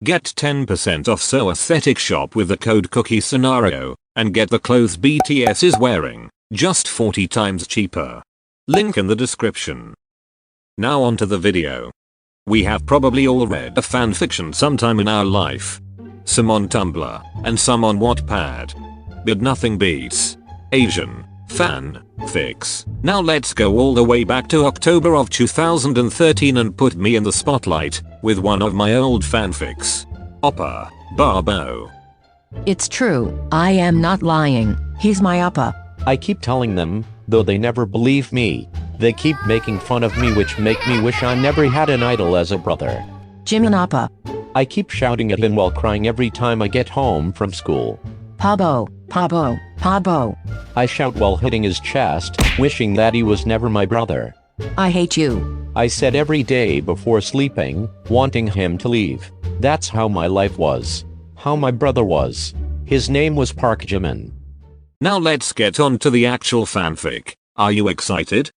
Get 10% off So Aesthetic shop with the code kookie-scenario, and get the clothes BTS is wearing, just 40 times cheaper. Link in the description. Now onto the video. We have probably all read a fanfiction sometime in our life. Some on Tumblr, and some on Wattpad. But nothing beats Asian fanfics. Now let's go all the way back to October of 2013 and put me in the spotlight with one of my old fanfics. Oppa, Pabo. It's true, I am not lying, he's my oppa. I keep telling them, though they never believe me. They keep making fun of me, which make me wish I never had an idol as a brother. Jimin oppa. I keep shouting at him while crying every time I get home from school. Pabo, Pabo, Pabo. I shout while hitting his chest, wishing that he was never my brother. I hate you. I said every day before sleeping, wanting him to leave. That's how my life was. How my brother was. His name was Park Jimin. Now let's get on to the actual fanfic. Are you excited?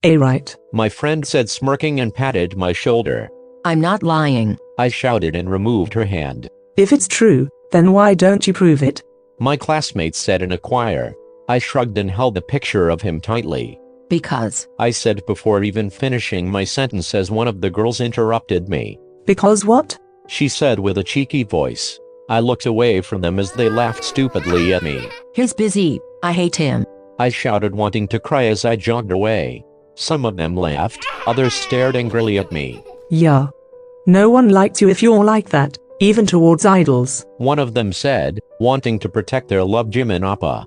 Right. My friend said, smirking, and patted my shoulder. I'm not lying. I shouted and removed her hand. If it's true, then why don't you prove it? My classmates said in a choir. I shrugged and held the picture of him tightly. Because. I said before even finishing my sentence as one of the girls interrupted me. Because what? She said with a cheeky voice. I looked away from them as they laughed stupidly at me. He's busy, I hate him. I shouted, wanting to cry as I jogged away. Some of them laughed, others stared angrily at me. Yeah. No one likes you if you're like that, even towards idols. One of them said, wanting to protect their love Jimin oppa.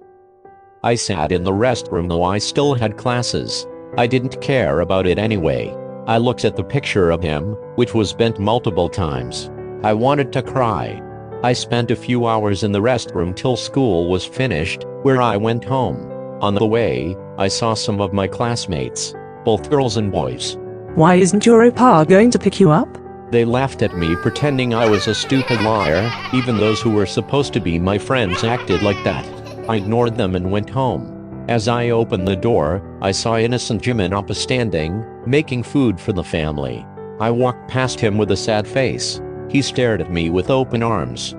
I sat in the restroom though I still had classes. I didn't care about it anyway. I looked at the picture of him, which was bent multiple times. I wanted to cry. I spent a few hours in the restroom till school was finished, where I went home. On the way, I saw some of my classmates, both girls and boys. Why isn't your oppa going to pick you up? They laughed at me, pretending I was a stupid liar. Even those who were supposed to be my friends acted like that. I ignored them and went home. As I opened the door, I saw innocent Jimin oppa standing, making food for the family. I walked past him with a sad face. He stared at me with open arms.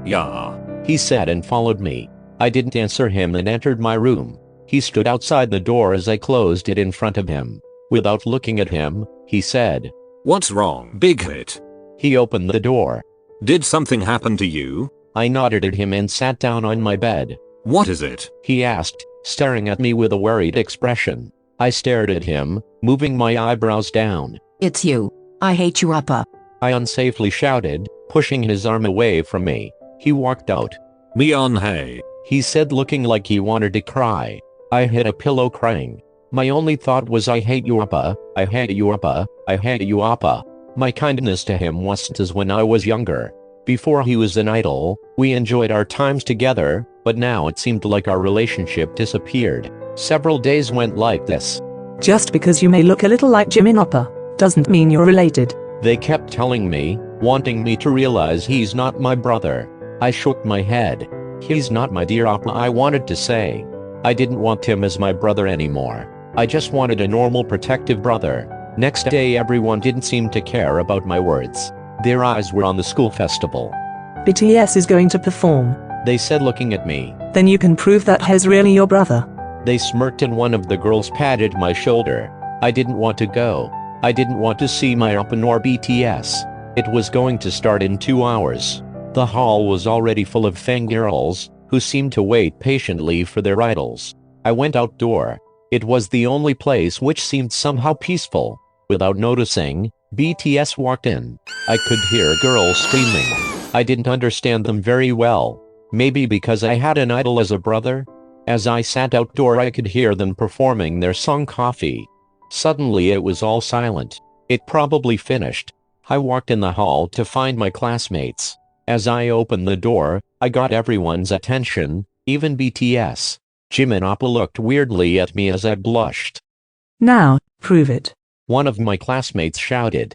Yeah, he said, and followed me. I didn't answer him and entered my room. He stood outside the door as I closed it in front of him. Without looking at him, he said, "What's wrong, big hit?" He opened the door. "Did something happen to you?" I nodded at him and sat down on my bed. "What is it?" he asked, staring at me with a worried expression. I stared at him, moving my eyebrows down. It's you. I hate you oppa. I unsafely shouted, pushing his arm away from me. He walked out. "Me on hey," he said, looking like he wanted to cry. I hit a pillow crying. My only thought was, I hate you oppa, I hate you oppa, I hate you oppa. My kindness to him wasn't as when I was younger. Before he was an idol, we enjoyed our times together, but now it seemed like our relationship disappeared. Several days went like this. Just because you may look a little like Jimin oppa, doesn't mean you're related. They kept telling me, wanting me to realize he's not my brother. I shook my head. He's not my dear oppa, I wanted to say. I didn't want him as my brother anymore. I just wanted a normal protective brother. Next day everyone didn't seem to care about my words. Their eyes were on the school festival. BTS is going to perform. They said, looking at me. Then you can prove that he's really your brother. They smirked and one of the girls patted my shoulder. I didn't want to go. I didn't want to see my oppa nor BTS. It was going to start in 2 hours. The hall was already full of fangirls, who seemed to wait patiently for their idols. I went outdoor. It was the only place which seemed somehow peaceful. Without noticing, BTS walked in. I could hear girls screaming. I didn't understand them very well. Maybe because I had an idol as a brother? As I sat outdoor, I could hear them performing their song Coffee. Suddenly it was all silent. It probably finished. I walked in the hall to find my classmates. As I opened the door, I got everyone's attention, even BTS. Jimin oppa looked weirdly at me as I blushed. Now, prove it. One of my classmates shouted.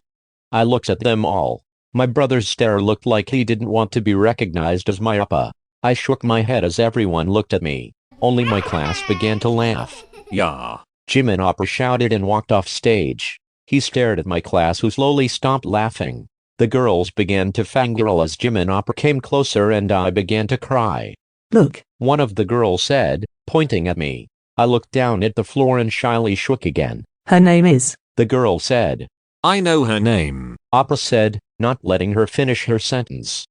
I looked at them all. My brother's stare looked like he didn't want to be recognized as my oppa. I shook my head as everyone looked at me. Only my class began to laugh. "Yeah." Jimin oppa shouted and walked off stage. He stared at my class, who slowly stopped laughing. The girls began to fangirl as Jimin and Oppa came closer and I began to cry. Look. One of the girls said, pointing at me. I looked down at the floor and shyly shook again. Her name is. The girl said. I know her name. Oppa said, not letting her finish her sentence.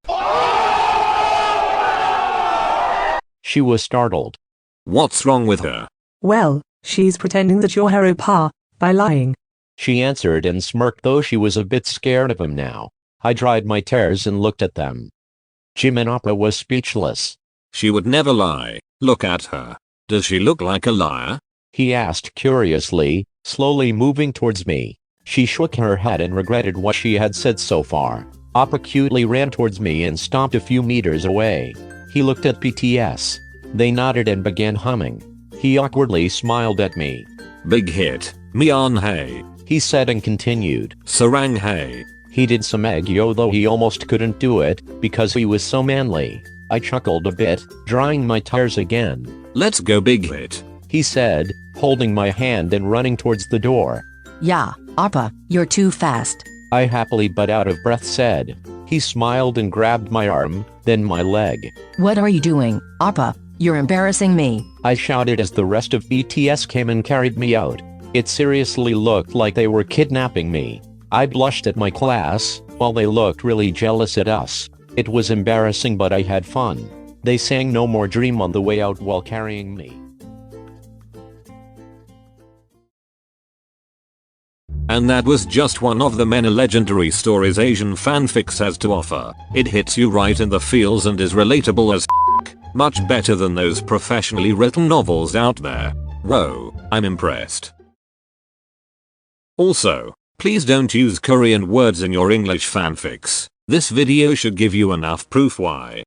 She was startled. What's wrong with her? Well, she's pretending that you're her oppa by lying. She answered and smirked, though she was a bit scared of him now. I dried my tears and looked at them. Jimin and Oppa was speechless. She would never lie. Look at her. Does she look like a liar? He asked curiously, slowly moving towards me. She shook her head and regretted what she had said so far. Oppa cutely ran towards me and stopped a few meters away. He looked at BTS. They nodded and began humming. He awkwardly smiled at me. Big hit. Mian hey. He said and continued. Sarang hey. He did some aegyo, though he almost couldn't do it, because he was so manly. I chuckled a bit, drying my tears again. Let's go big hit. He said, holding my hand and running towards the door. Yeah, Oppa, you're too fast. I happily but out of breath said. He smiled and grabbed my arm, then my leg. What are you doing, Oppa? You're embarrassing me. I shouted as the rest of BTS came and carried me out. It seriously looked like they were kidnapping me. I blushed at my class, while they looked really jealous at us. It was embarrassing, but I had fun. They sang No More Dream on the way out while carrying me. And that was just one of the many legendary stories Asian fanfics has to offer. It hits you right in the feels and is relatable as f***. Much better than those professionally written novels out there. Whoa, I'm impressed. Also, please don't use Korean words in your English fanfics. This video should give you enough proof why.